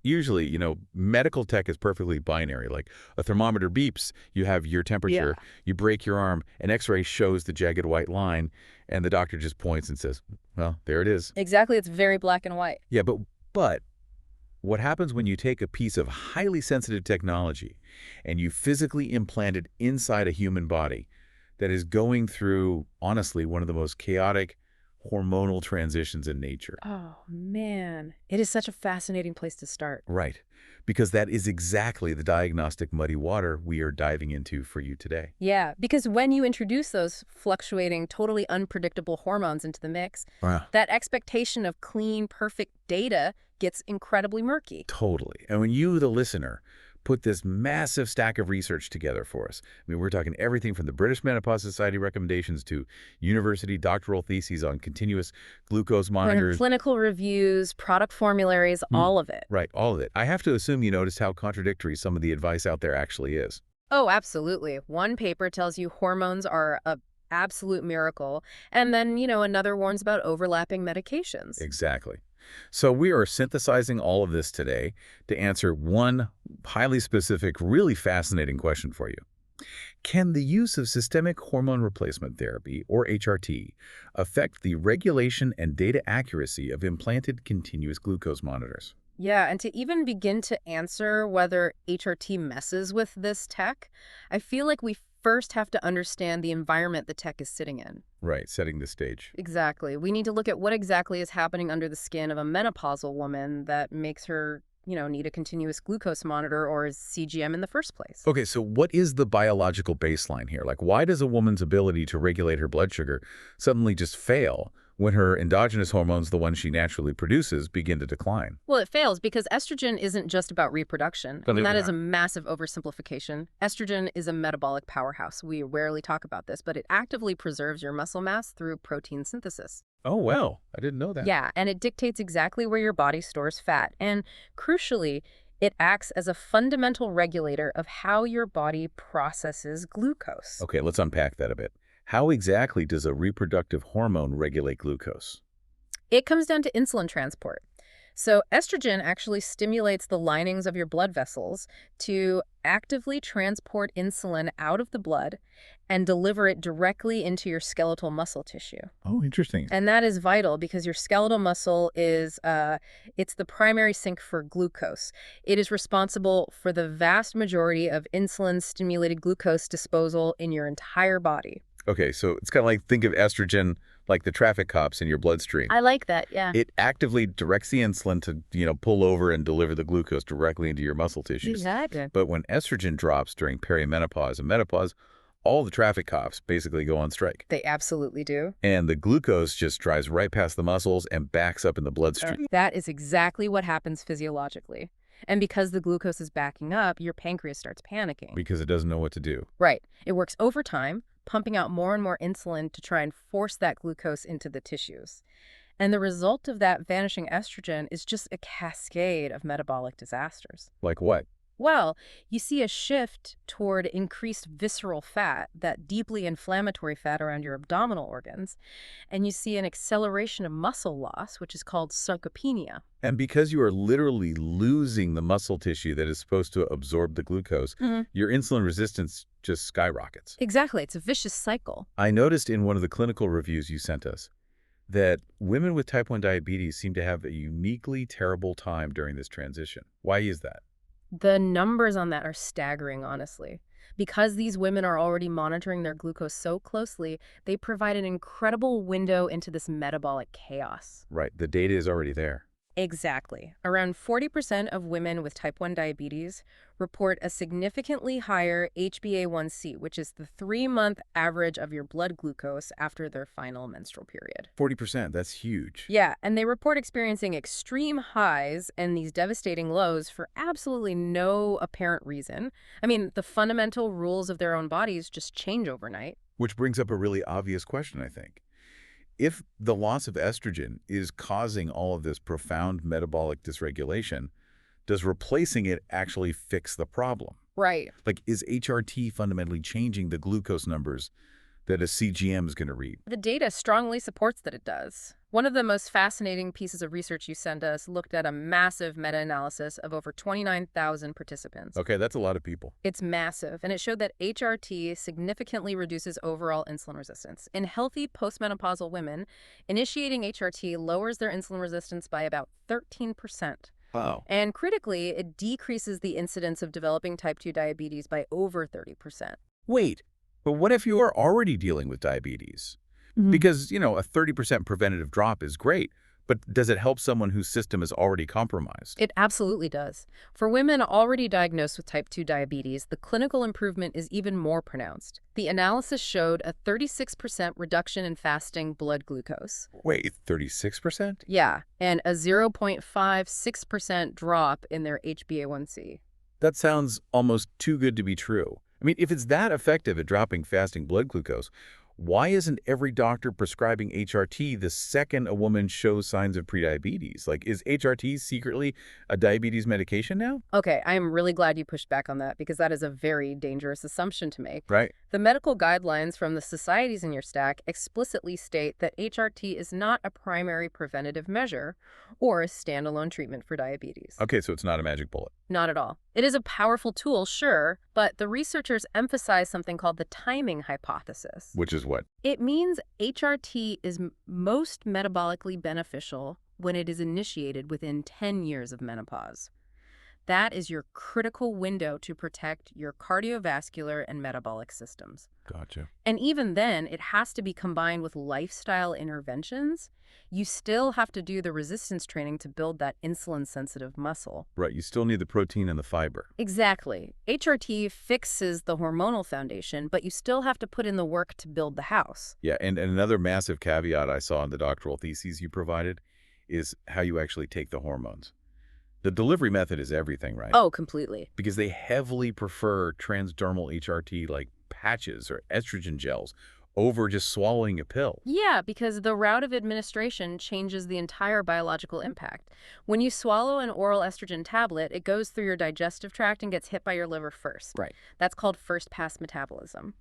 Usually, medical tech is perfectly binary. Like a thermometer beeps, you have your temperature, you break your arm, an X-ray shows the jagged white line, and the doctor just points and says, well, there it is. Exactly. It's very black and white. Yeah, but what happens when you take a piece of highly sensitive technology and you physically implant it inside a human body that is going through, honestly, one of the most chaotic hormonal transitions in nature? Oh, man. It is such a fascinating place to start. Right. Because that is exactly the diagnostic muddy water we are diving into for you today. Yeah, because when you introduce those fluctuating, totally unpredictable hormones into the mix, Wow. that expectation of clean, perfect data gets incredibly murky. Totally. And when you, the listener, put this massive stack of research together for us, I mean, we're talking everything from the British Menopause Society recommendations to university doctoral theses on continuous glucose monitors. Clinical reviews, product formularies, all of it. Right, all of it. I have to assume you noticed how contradictory some of the advice out there actually is. Oh, absolutely. One paper tells you hormones are a absolute miracle, and then, another warns about overlapping medications. Exactly. So we are synthesizing all of this today to answer one highly specific, really fascinating question for you. Can the use of systemic hormone replacement therapy, or HRT, affect the regulation and data accuracy of implanted continuous glucose monitors? Yeah, and to even begin to answer whether HRT messes with this tech, I feel like we first have to understand the environment the tech is sitting in. Right, setting the stage. Exactly. We need to look at what exactly is happening under the skin of a menopausal woman that makes her, need a continuous glucose monitor or is CGM in the first place. Okay, so what is the biological baseline here? Like, why does a woman's ability to regulate her blood sugar suddenly just fail when her endogenous hormones, the ones she naturally produces, begin to decline? Well, it fails because estrogen isn't just about reproduction. Believe And it that or is a massive oversimplification. Estrogen is a metabolic powerhouse. We rarely talk about this, but it actively preserves your muscle mass through protein synthesis. Oh, well, I didn't know that. Yeah, and it dictates exactly where your body stores fat. And crucially, it acts as a fundamental regulator of how your body processes glucose. Okay, let's unpack that a bit. How exactly does a reproductive hormone regulate glucose? It comes down to insulin transport. So estrogen actually stimulates the linings of your blood vessels to actively transport insulin out of the blood and deliver it directly into your skeletal muscle tissue. Oh, interesting. And that is vital because your skeletal muscle is, it's the primary sink for glucose. It is responsible for the vast majority of insulin-stimulated glucose disposal in your entire body. Okay, so it's kind of like, think of estrogen like the traffic cops in your bloodstream. I like that, yeah. It actively directs the insulin to, pull over and deliver the glucose directly into your muscle tissues. Exactly. But when estrogen drops during perimenopause and menopause, all the traffic cops basically go on strike. They absolutely do. And the glucose just drives right past the muscles and backs up in the bloodstream. That is exactly what happens physiologically. And because the glucose is backing up, your pancreas starts panicking. Because it doesn't know what to do. Right. It works overtime, pumping out more and more insulin to try and force that glucose into the tissues. And the result of that vanishing estrogen is just a cascade of metabolic disasters. Like what? Well, you see a shift toward increased visceral fat, that deeply inflammatory fat around your abdominal organs, and you see an acceleration of muscle loss, which is called sarcopenia. And because you are literally losing the muscle tissue that is supposed to absorb the glucose, your insulin resistance just skyrockets. Exactly. It's a vicious cycle. I noticed in one of the clinical reviews you sent us that women with type 1 diabetes seem to have a uniquely terrible time during this transition. Why is that? The numbers on that are staggering, honestly. Because these women are already monitoring their glucose so closely, they provide an incredible window into this metabolic chaos. Right. The data is already there. Exactly. Around 40% of women with type 1 diabetes report a significantly higher HbA1c, which is the 3-month average of your blood glucose after their final menstrual period. 40%, that's huge. Yeah, and they report experiencing extreme highs and these devastating lows for absolutely no apparent reason. I mean, the fundamental rules of their own bodies just change overnight. Which brings up a really obvious question, I think. If the loss of estrogen is causing all of this profound metabolic dysregulation, does replacing it actually fix the problem? Right. Like, is HRT fundamentally changing the glucose numbers that a CGM is going to read. The data strongly supports that it does. One of the most fascinating pieces of research you sent us looked at a massive meta-analysis of over 29,000 participants. Okay, that's a lot of people. It's massive, and it showed that HRT significantly reduces overall insulin resistance. In healthy postmenopausal women, initiating HRT lowers their insulin resistance by about 13%. Wow. And critically, it decreases the incidence of developing type 2 diabetes by over 30%. Wait, but what if you are already dealing with diabetes? Because, a 30% preventative drop is great, but does it help someone whose system is already compromised? It absolutely does. For women already diagnosed with type 2 diabetes, the clinical improvement is even more pronounced. The analysis showed a 36% reduction in fasting blood glucose. Wait, 36%? Yeah, and a 0.56% drop in their HbA1c. That sounds almost too good to be true. I mean, if it's that effective at dropping fasting blood glucose, why isn't every doctor prescribing HRT the second a woman shows signs of prediabetes? Like, is HRT secretly a diabetes medication now? Okay, I am really glad you pushed back on that because that is a very dangerous assumption to make. Right. The medical guidelines from the societies in your stack explicitly state that HRT is not a primary preventative measure or a standalone treatment for diabetes. Okay, so it's not a magic bullet. Not at all. It is a powerful tool, sure, but the researchers emphasize something called the timing hypothesis. Which is what? It means HRT is most metabolically beneficial when it is initiated within 10 years of menopause. That is your critical window to protect your cardiovascular and metabolic systems. Gotcha. And even then, it has to be combined with lifestyle interventions. You still have to do the resistance training to build that insulin-sensitive muscle. Right, you still need the protein and the fiber. Exactly. HRT fixes the hormonal foundation, but you still have to put in the work to build the house. Yeah, and another massive caveat I saw in the doctoral theses you provided is how you actually take the hormones. The delivery method is everything, right? Oh, completely. Because they heavily prefer transdermal HRT like patches or estrogen gels over just swallowing a pill. Yeah, because the route of administration changes the entire biological impact. When you swallow an oral estrogen tablet, it goes through your digestive tract and gets hit by your liver first. Right. That's called first-pass metabolism.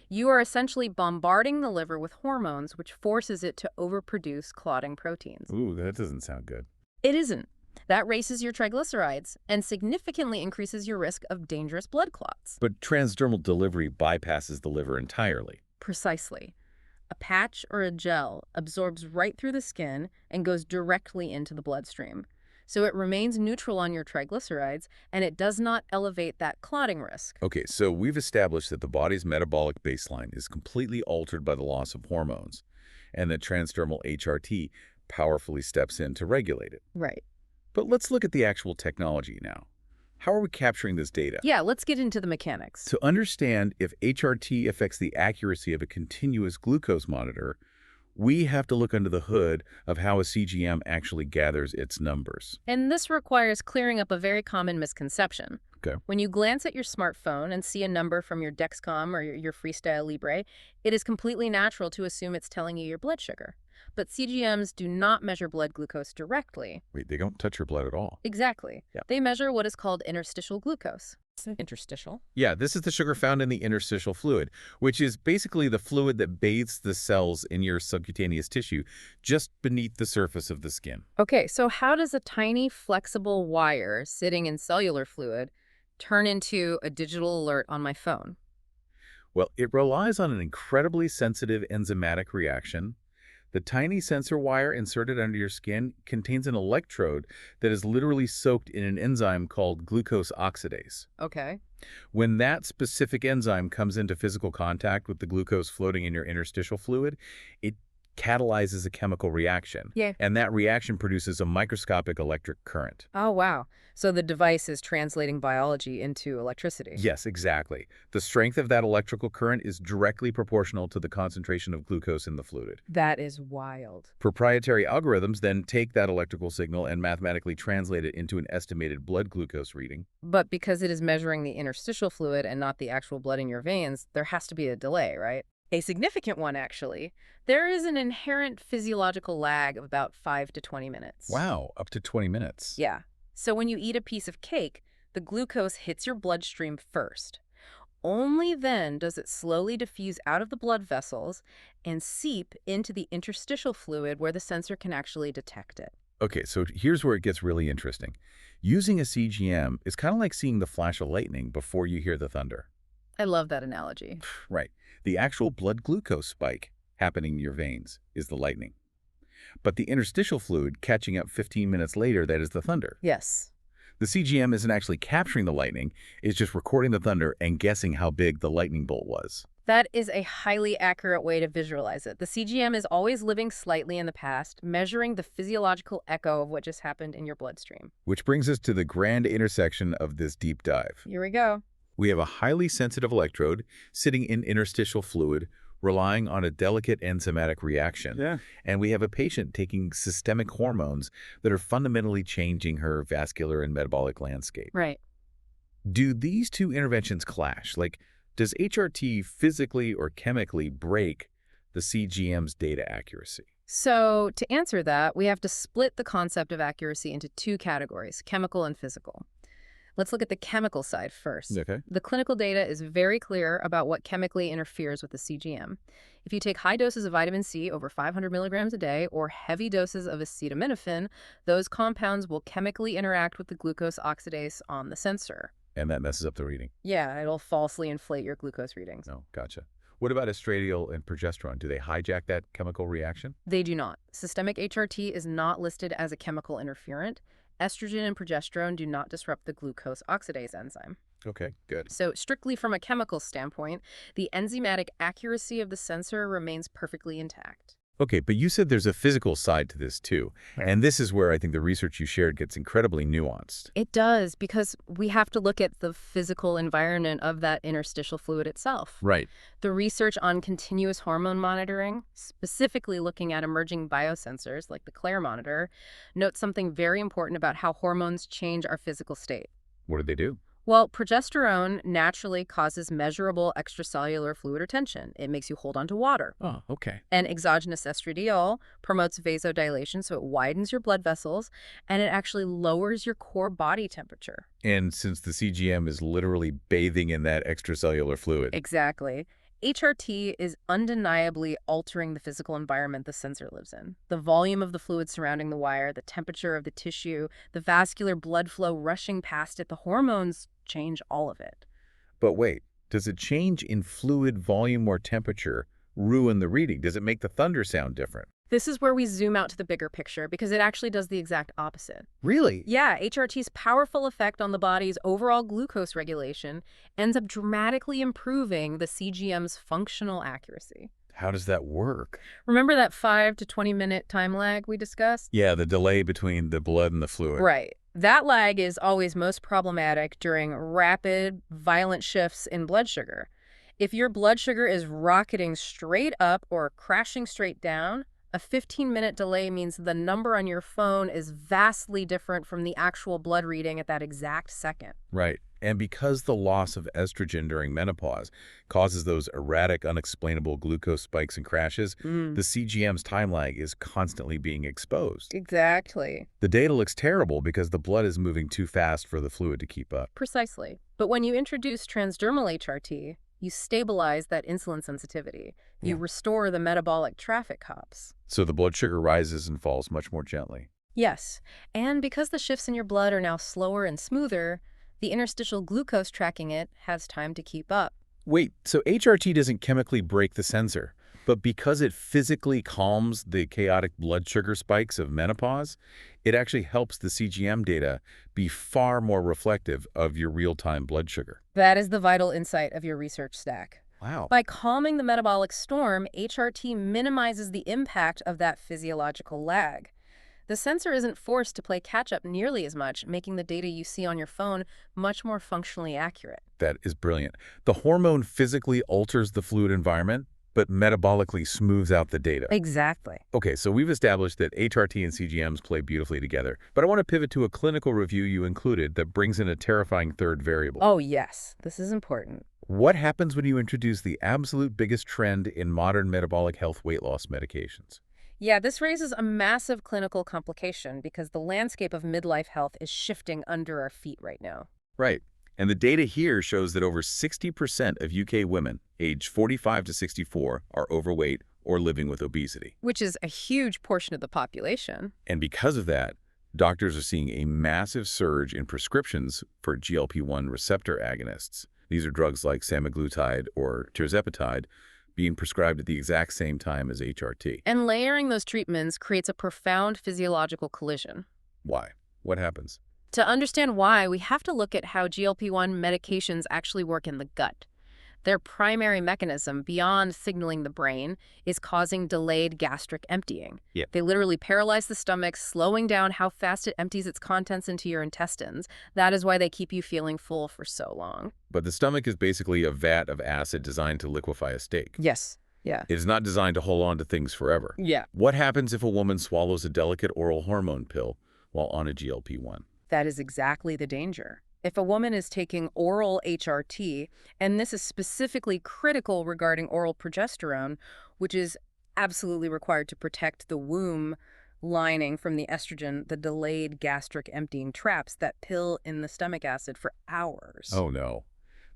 You are essentially bombarding the liver with hormones, which forces it to overproduce clotting proteins. Ooh, that doesn't sound good. It isn't. That raises your triglycerides and significantly increases your risk of dangerous blood clots. But transdermal delivery bypasses the liver entirely. Precisely. A patch or a gel absorbs right through the skin and goes directly into the bloodstream. So it remains neutral on your triglycerides, and it does not elevate that clotting risk. Okay, so we've established that the body's metabolic baseline is completely altered by the loss of hormones, and that transdermal HRT powerfully steps in to regulate it. Right. But let's look at the actual technology now. How are we capturing this data? Yeah, let's get into the mechanics. To understand if HRT affects the accuracy of a continuous glucose monitor, we have to look under the hood of how a CGM actually gathers its numbers. And this requires clearing up a very common misconception. Okay. When you glance at your smartphone and see a number from your Dexcom or your Freestyle Libre, it is completely natural to assume it's telling you your blood sugar. But CGMs do not measure blood glucose directly. Wait, they don't touch your blood at all? Exactly. Yeah. They measure what is called interstitial glucose. Interstitial? Yeah, this is the sugar found in the interstitial fluid, which is basically the fluid that bathes the cells in your subcutaneous tissue just beneath the surface of the skin. Okay, so how does a tiny flexible wire sitting in cellular fluid turn into a digital alert on my phone? Well, it relies on an incredibly sensitive enzymatic reaction. The tiny sensor wire inserted under your skin contains an electrode that is literally soaked in an enzyme called glucose oxidase. Okay. When that specific enzyme comes into physical contact with the glucose floating in your interstitial fluid, it catalyzes a chemical reaction. Yeah. And that reaction produces a microscopic electric current. Oh, wow. So the device is translating biology into electricity. Yes, exactly. The strength of that electrical current is directly proportional to the concentration of glucose in the fluid. That is wild. Proprietary algorithms then take that electrical signal and mathematically translate it into an estimated blood glucose reading. But because it is measuring the interstitial fluid and not the actual blood in your veins, there has to be a delay, right? A significant one, actually. There is an inherent physiological lag of about 5 to 20 minutes. Wow, up to 20 minutes. Yeah. So when you eat a piece of cake, the glucose hits your bloodstream first. Only then does it slowly diffuse out of the blood vessels and seep into the interstitial fluid where the sensor can actually detect it. Okay, so here's where it gets really interesting. Using a CGM is kind of like seeing the flash of lightning before you hear the thunder. I love that analogy. Right. The actual blood glucose spike happening in your veins is the lightning. But the interstitial fluid catching up 15 minutes later, that is the thunder. Yes. The CGM isn't actually capturing the lightning, it's just recording the thunder and guessing how big the lightning bolt was. That is a highly accurate way to visualize it. The CGM is always living slightly in the past, measuring the physiological echo of what just happened in your bloodstream. Which brings us to the grand intersection of this deep dive. Here we go. We have a highly sensitive electrode sitting in interstitial fluid, relying on a delicate enzymatic reaction. Yeah. And we have a patient taking systemic hormones that are fundamentally changing her vascular and metabolic landscape. Right. Do these two interventions clash? Like, does HRT physically or chemically break the CGM's data accuracy? So to answer that, we have to split the concept of accuracy into two categories, chemical and physical. Let's look at the chemical side first. Okay. The clinical data is very clear about what chemically interferes with the CGM. If you take high doses of vitamin C, over 500 milligrams a day, or heavy doses of acetaminophen, those compounds will chemically interact with the glucose oxidase on the sensor. And that messes up the reading. Yeah, it'll falsely inflate your glucose readings. Oh, gotcha. What about estradiol and progesterone? Do they hijack that chemical reaction? They do not. Systemic HRT is not listed as a chemical interferent. Estrogen and progesterone do not disrupt the glucose oxidase enzyme. Okay, good. So strictly from a chemical standpoint, the enzymatic accuracy of the sensor remains perfectly intact. Okay, but you said there's a physical side to this too. Right. And this is where I think the research you shared gets incredibly nuanced. It does, because we have to look at the physical environment of that interstitial fluid itself. Right. The research on continuous hormone monitoring, specifically looking at emerging biosensors like the Claire monitor, notes something very important about how hormones change our physical state. What did they do? Well, progesterone naturally causes measurable extracellular fluid retention. It makes you hold on to water. Oh, okay. And exogenous estradiol promotes vasodilation, so it widens your blood vessels, and it actually lowers your core body temperature. And since the CGM is literally bathing in that extracellular fluid. Exactly. HRT is undeniably altering the physical environment the sensor lives in. The volume of the fluid surrounding the wire, the temperature of the tissue, the vascular blood flow rushing past it, the hormones change all of it. But wait, does a change in fluid volume or temperature ruin the reading? Does it make the thunder sound different? This is where we zoom out to the bigger picture, because it actually does the exact opposite. Really? Yeah, HRT's powerful effect on the body's overall glucose regulation ends up dramatically improving the CGM's functional accuracy. How does that work? Remember that 5 to 20 minute time lag we discussed? Yeah, the delay between the blood and the fluid. Right. That lag is always most problematic during rapid, violent shifts in blood sugar. If your blood sugar is rocketing straight up or crashing straight down, a 15-minute delay means the number on your phone is vastly different from the actual blood reading at that exact second. Right. And because the loss of estrogen during menopause causes those erratic, unexplainable glucose spikes and crashes, the CGM's time lag is constantly being exposed. Exactly. The data looks terrible because the blood is moving too fast for the fluid to keep up. Precisely. But when you introduce transdermal HRT, you stabilize that insulin sensitivity. You restore the metabolic traffic cops. So the blood sugar rises and falls much more gently. Yes, and because the shifts in your blood are now slower and smoother, the interstitial glucose tracking it has time to keep up. Wait, so HRT doesn't chemically break the sensor, but because it physically calms the chaotic blood sugar spikes of menopause, it actually helps the CGM data be far more reflective of your real-time blood sugar. That is the vital insight of your research stack. Wow. By calming the metabolic storm, HRT minimizes the impact of that physiological lag. The sensor isn't forced to play catch-up nearly as much, making the data you see on your phone much more functionally accurate. That is brilliant. The hormone physically alters the fluid environment, but metabolically smooths out the data. Exactly. Okay, so we've established that HRT and CGMs play beautifully together, but I want to pivot to a clinical review you included that brings in a terrifying third variable. Oh, yes. This is important. What happens when you introduce the absolute biggest trend in modern metabolic health weight loss medications? Yeah, this raises a massive clinical complication because the landscape of midlife health is shifting under our feet right now. Right. And the data here shows that over 60% of UK women aged 45 to 64 are overweight or living with obesity. Which is a huge portion of the population. And because of that, doctors are seeing a massive surge in prescriptions for GLP-1 receptor agonists. These are drugs like semaglutide or tirzepatide being prescribed at the exact same time as HRT. And layering those treatments creates a profound physiological collision. Why? What happens? To understand why, we have to look at how GLP-1 medications actually work in the gut. Their primary mechanism, beyond signaling the brain, is causing delayed gastric emptying. Yep. They literally paralyze the stomach, slowing down how fast it empties its contents into your intestines. That is why they keep you feeling full for so long. But the stomach is basically a vat of acid designed to liquefy a steak. Yes. Yeah. It is not designed to hold on to things forever. Yeah. What happens if a woman swallows a delicate oral hormone pill while on a GLP-1? That is exactly the danger. If a woman is taking oral HRT, and this is specifically critical regarding oral progesterone, which is absolutely required to protect the womb lining from the estrogen, the delayed gastric emptying traps that pill in the stomach acid for hours. Oh, no.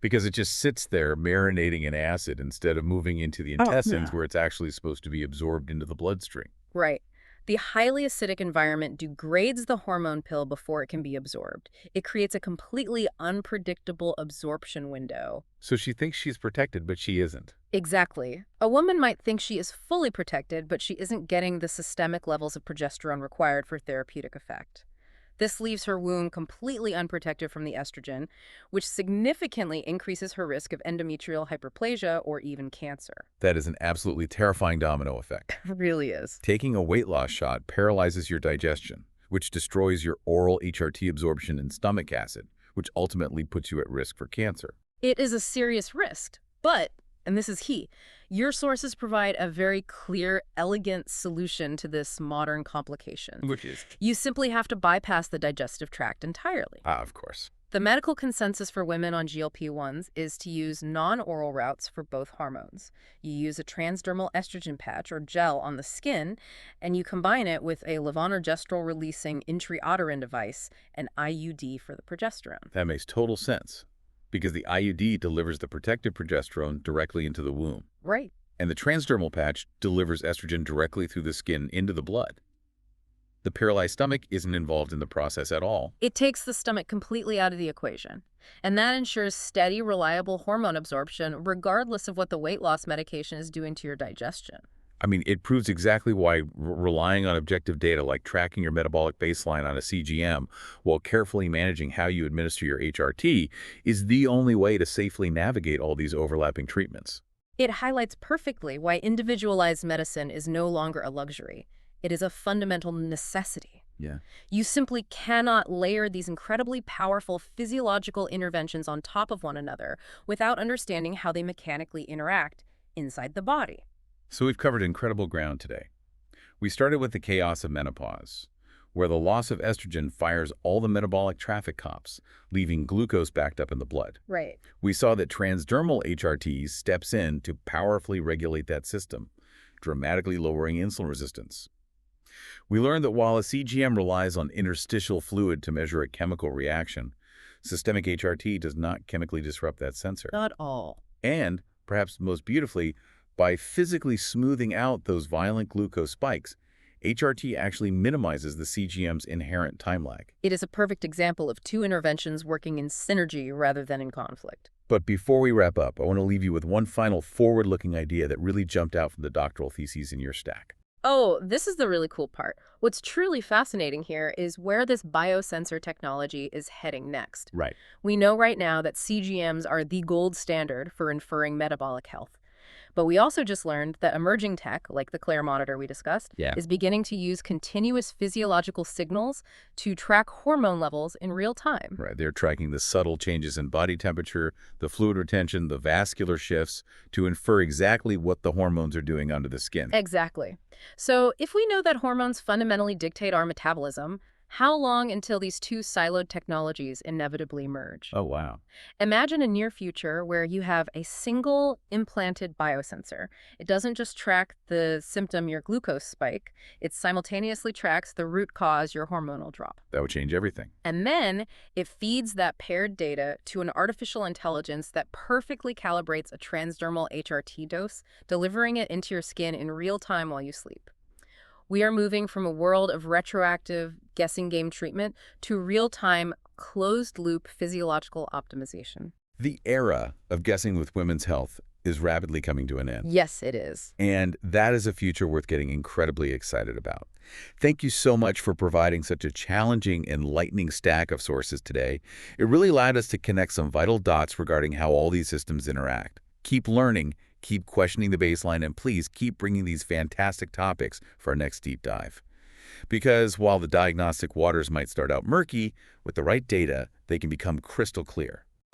Because it just sits there marinating in acid instead of moving into the intestines where it's actually supposed to be absorbed into the bloodstream. Right. The highly acidic environment degrades the hormone pill before it can be absorbed. It creates a completely unpredictable absorption window. So she thinks she's protected, but she isn't. Exactly. A woman might think she is fully protected, but she isn't getting the systemic levels of progesterone required for therapeutic effect. This leaves her womb completely unprotected from the estrogen, which significantly increases her risk of endometrial hyperplasia or even cancer. That is an absolutely terrifying domino effect. It really is. Taking a weight loss shot paralyzes your digestion, which destroys your oral HRT absorption in stomach acid, which ultimately puts you at risk for cancer. It is a serious risk, but, and this is key, your sources provide a very clear, elegant solution to this modern complication. Which is? You simply have to bypass the digestive tract entirely. Of course. The medical consensus for women on GLP-1s is to use non-oral routes for both hormones. You use a transdermal estrogen patch or gel on the skin, and you combine it with a levonorgestrel-releasing intrauterine device, an IUD for the progesterone. That makes total sense, because the IUD delivers the protective progesterone directly into the womb. Right. And the transdermal patch delivers estrogen directly through the skin into the blood. The paralyzed stomach isn't involved in the process at all. It takes the stomach completely out of the equation, and that ensures steady, reliable hormone absorption regardless of what the weight loss medication is doing to your digestion. I mean, it proves exactly why relying on objective data like tracking your metabolic baseline on a CGM while carefully managing how you administer your HRT is the only way to safely navigate all these overlapping treatments. It highlights perfectly why individualized medicine is no longer a luxury. It is a fundamental necessity. Yeah. You simply cannot layer these incredibly powerful physiological interventions on top of one another without understanding how they mechanically interact inside the body. So we've covered incredible ground today. We started with the chaos of menopause, where the loss of estrogen fires all the metabolic traffic cops, leaving glucose backed up in the blood. Right. We saw that transdermal HRT steps in to powerfully regulate that system, dramatically lowering insulin resistance. We learned that while a CGM relies on interstitial fluid to measure a chemical reaction, systemic HRT does not chemically disrupt that sensor. Not all. And, perhaps most beautifully, by physically smoothing out those violent glucose spikes, HRT actually minimizes the CGM's inherent time lag. It is a perfect example of two interventions working in synergy rather than in conflict. But before we wrap up, I want to leave you with one final forward-looking idea that really jumped out from the doctoral theses in your stack. Oh, this is the really cool part. What's truly fascinating here is where this biosensor technology is heading next. Right. We know right now that CGMs are the gold standard for inferring metabolic health. But we also just learned that emerging tech, like the Claire monitor we discussed, is beginning to use continuous physiological signals to track hormone levels in real time. Right. They're tracking the subtle changes in body temperature, the fluid retention, the vascular shifts to infer exactly what the hormones are doing under the skin. Exactly. So if we know that hormones fundamentally dictate our metabolism, How long until these two siloed technologies inevitably merge? Oh, wow. Imagine a near future where you have a single implanted biosensor. It doesn't just track the symptom, your glucose spike, it simultaneously tracks the root cause, your hormonal drop. That would change everything. And then it feeds that paired data to an artificial intelligence that perfectly calibrates a transdermal HRT dose, delivering it into your skin in real time while you sleep. We are moving from a world of retroactive guessing game treatment to real-time, closed-loop physiological optimization. The era of guessing with women's health is rapidly coming to an end. Yes, it is. And that is a future worth getting incredibly excited about. Thank you so much for providing such a challenging, enlightening stack of sources today. It really allowed us to connect some vital dots regarding how all these systems interact. Keep learning, keep questioning the baseline, and please keep bringing these fantastic topics for our next deep dive. Because while the diagnostic waters might start out murky, with the right data, they can become crystal clear.